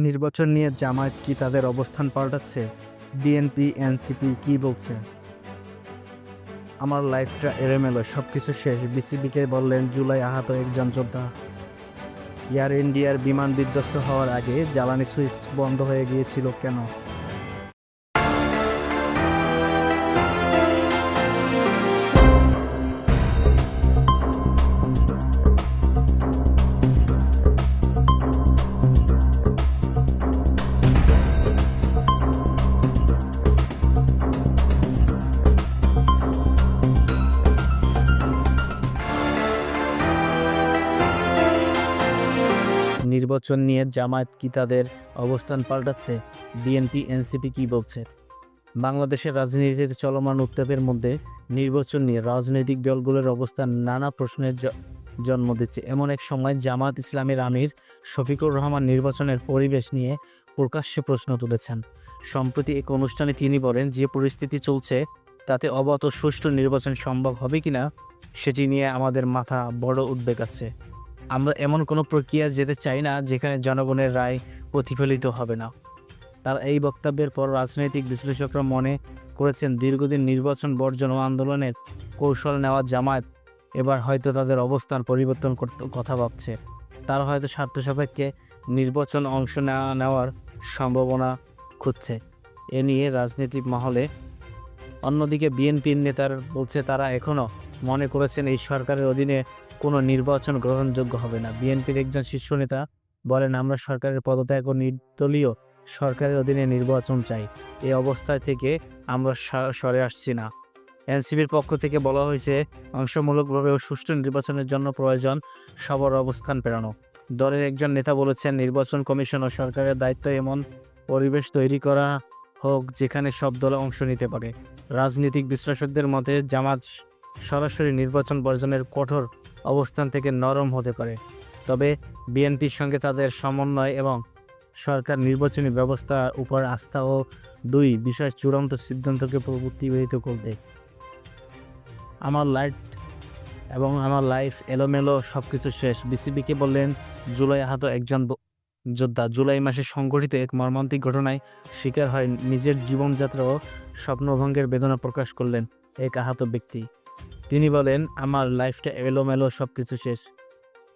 নির্বাচন নিয়ে জামায়াত কি তাদের অবস্থান পাল্টাচ্ছে? বিএনপি, এনসিপি কি বলছে? আমার লাইফটা এলোমেলো, সবকিছু শেষ, বিসিবিকে বললেন জুলাই আহত একজন যোদ্ধা। এয়ার ইন্ডিয়ার বিমান বিধ্বস্ত হওয়ার আগে জ্বালানি সুইচ বন্ধ হয়ে গিয়েছিল কেন? নির্বাচন নিয়ে জামায়াত কি তাদের অবস্থান পাল্টাচ্ছে? বিএনপি, এনসিপি কি বলছে? বাংলাদেশের রাজনীতিতে চলমান উত্তাপের মধ্যে নির্বাচন নিয়ে রাজনৈতিক দলগুলোর অবস্থান নানা প্রশ্নের জন্ম দিচ্ছে। এমন এক সময় জামায়াত ইসলামের আমির শফিকুর রহমান নির্বাচনের পরিবেশ নিয়ে প্রকাশ্যে প্রশ্ন তুলেছেন। সম্প্রতি এক অনুষ্ঠানে তিনি বলেন, যে পরিস্থিতি চলছে তাতে অবাধ ও সুষ্ঠু নির্বাচন সম্ভব হবে কিনা সেটি নিয়ে আমাদের মাথা বড় উদ্বেগ আছে। আমরা এমন কোনো প্রক্রিয়া যেতে চাই না যেখানে জনগণের রায় প্রতিফলিত হবে না। তার এই বক্তব্যের পর রাজনৈতিক বিশ্লেষকরা মনে করেছেন, দীর্ঘদিন নির্বাচন বর্জন ও আন্দোলনের কৌশল নেওয়া জামায়াত এবার হয়তো তাদের অবস্থান পরিবর্তন করতে কথা ভাবছে। তারা হয়তো স্বার্থ সাপেক্ষে নির্বাচন অংশ নেওয়ার সম্ভাবনা খুঁজছে। এ নিয়ে রাজনৈতিক মহলে অন্যদিকে বিএনপির নেতার বলছে তারা এখনও মনে করেছেন এই সরকারের অধীনে কোনো নির্বাচন গ্রহণযোগ্য হবে না। বিএনপির একজন শীর্ষ নেতা বলেন, আমরা সরকারের পদত্যাগ ও নির্দলীয় সরকারের অধীনে নির্বাচন চাই। এই অবস্থায় থেকে আমরা সরে আসছি না। এনসিপির পক্ষ থেকে বলা হয়েছে, অংশমূলকভাবে ও সুষ্ঠু নির্বাচনের জন্য প্রয়োজন সবার অবস্থান পেরানো। দলের একজন নেতা বলেছেন, নির্বাচন কমিশন ও সরকারের দায়িত্ব এমন পরিবেশ তৈরি করা হোক যেখানে সব দল অংশ নিতে পারে। রাজনৈতিক বিশ্লেষকদের মতে জামাত সরাসরি নির্বাচন বর্জনের কঠোর অবস্থান থেকে নরম হতে পারে, তবে বিএনপির সঙ্গে তাদের সমন্বয় এবং সরকার নির্বাচনী ব্যবস্থার উপর আস্থা ও দুই বিষয় চূড়ান্ত সিদ্ধান্তকে প্রতিফলিত করবে। আমার লাইফ এলোমেলো, সবকিছু শেষ, বিসিবিকে বললেন জুলাই আহত একজন যোদ্ধা। জুলাই মাসে সংঘটিত এক মর্মান্তিক ঘটনায় শিকার হয় নিজের জীবনযাত্রা ও স্বপ্নভঙ্গের বেদনা প্রকাশ করলেন এক আহত ব্যক্তি। তিনি বলেন, আমার লাইফটা এলোমেলো, সবকিছু শেষ।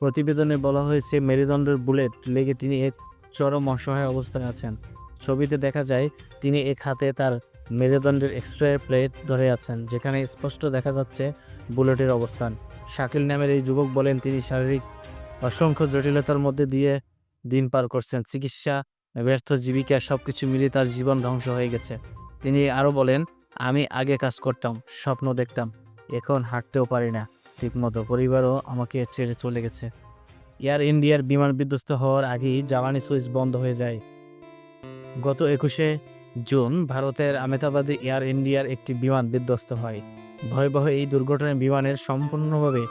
প্রতিবেদনে বলা হয়েছে, মেরুদণ্ডের বুলেট লেগে তিনি এক চরম অসহায় অবস্থায় আছেন। ছবিতে দেখা যায় তিনি এক হাতে তার মেরুদণ্ডের এক্স-রে প্লেট ধরে আছেন, যেখানে স্পষ্ট দেখা যাচ্ছে বুলেটের অবস্থান। শাকিল নামের এই যুবক বলেন, তিনি শারীরিক অসংখ্য জটিলতার মধ্যে দিয়ে দিন পার করছেন। চিকিৎসা, ব্যর্থ জীবিকা, সবকিছু মিলিয়ে তার জীবন ধ্বংস হয়ে গেছে। তিনি আরও বলেন, আমি আগে কাজ করতাম, স্বপ্ন দেখতাম, এখন হাঁটতেও পারি না ঠিকমতো, পরিবারও আমাকে ছেড়ে চলে গেছে। এয়ার ইন্ডিয়ার বিমান বিধ্বস্ত হওয়ার আগেই জ্বালানি সুইচ বন্ধ হয়ে যায়। গত 21শে জুন ভারতের আহমেদাবাদে এয়ার ইন্ডিয়ার একটি বিমান বিধ্বস্ত হয়। ভয়াবহ এই দুর্ঘটনায় বিমানের সম্পূর্ণভাবে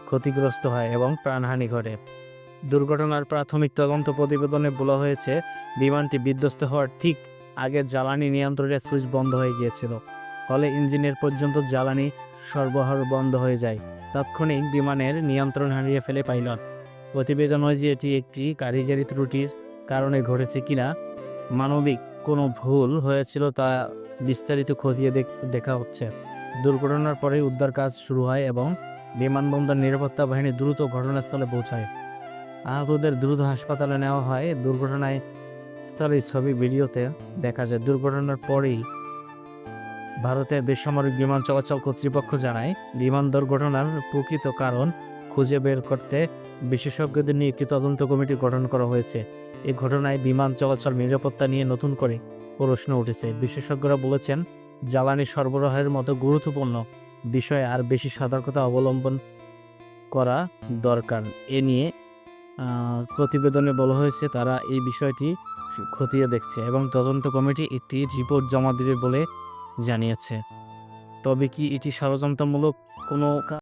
ক্ষতিগ্রস্ত হয় এবং প্রাণহানি ঘটে। দুর্ঘটনার প্রাথমিক তদন্ত প্রতিবেদনে বলা হয়েছে, বিমানটি বিধ্বস্ত হওয়ার ঠিক আগে জ্বালানি নিয়ন্ত্রণের সুইচ বন্ধ হয়ে গিয়েছিল, ফলে ইঞ্জিনের পর্যন্ত জ্বালানি সরবরাহ বন্ধ হয়ে যায়। তাৎক্ষণিক বিমানের নিয়ন্ত্রণ হারিয়ে ফেলে পাইলট। প্রতিবেদন হয় যে এটি একটি কারিগরি ত্রুটির কারণে ঘটেছে কিনা মানবিক কোনো ভুল হয়েছিল তা বিস্তারিত খতিয়ে দেখা হচ্ছে। দুর্ঘটনার পরে উদ্ধার কাজ শুরু হয় এবং বিমানবন্দর নিরাপত্তা বাহিনী দ্রুত ঘটনাস্থলে পৌঁছায়। আহতদের দ্রুত হাসপাতালে নেওয়া হয়। দুর্ঘটনায় স্থলে ছবি, ভিডিওতে দেখা যায়। দুর্ঘটনার পরেই ভারতের বেসামরিক বিমান চলাচল কর্তৃপক্ষ জানায়, বিমান দুর্ঘটনার প্রকৃত কারণ খুঁজে বের করতে বিশেষজ্ঞদের নিয়ে একটি তদন্ত কমিটি গঠন করা হয়েছে। এই ঘটনায় বিমান চলাচল নিরাপত্তা নিয়ে নতুন করে প্রশ্ন উঠেছে। বিশেষজ্ঞরা বলেছেন, জ্বালানি সরবরাহের মতো গুরুত্বপূর্ণ বিষয়ে আর বেশি সতর্কতা অবলম্বন করা দরকার। এ নিয়ে প্রতিবেদনে বলা হয়েছে, তারা এই বিষয়টি খতিয়ে দেখছে এবং তদন্ত কমিটি একটি রিপোর্ট জমা দেবে বলে জানিয়েছে। তবে কি এটি ষড়যন্ত্রমূলক কোনো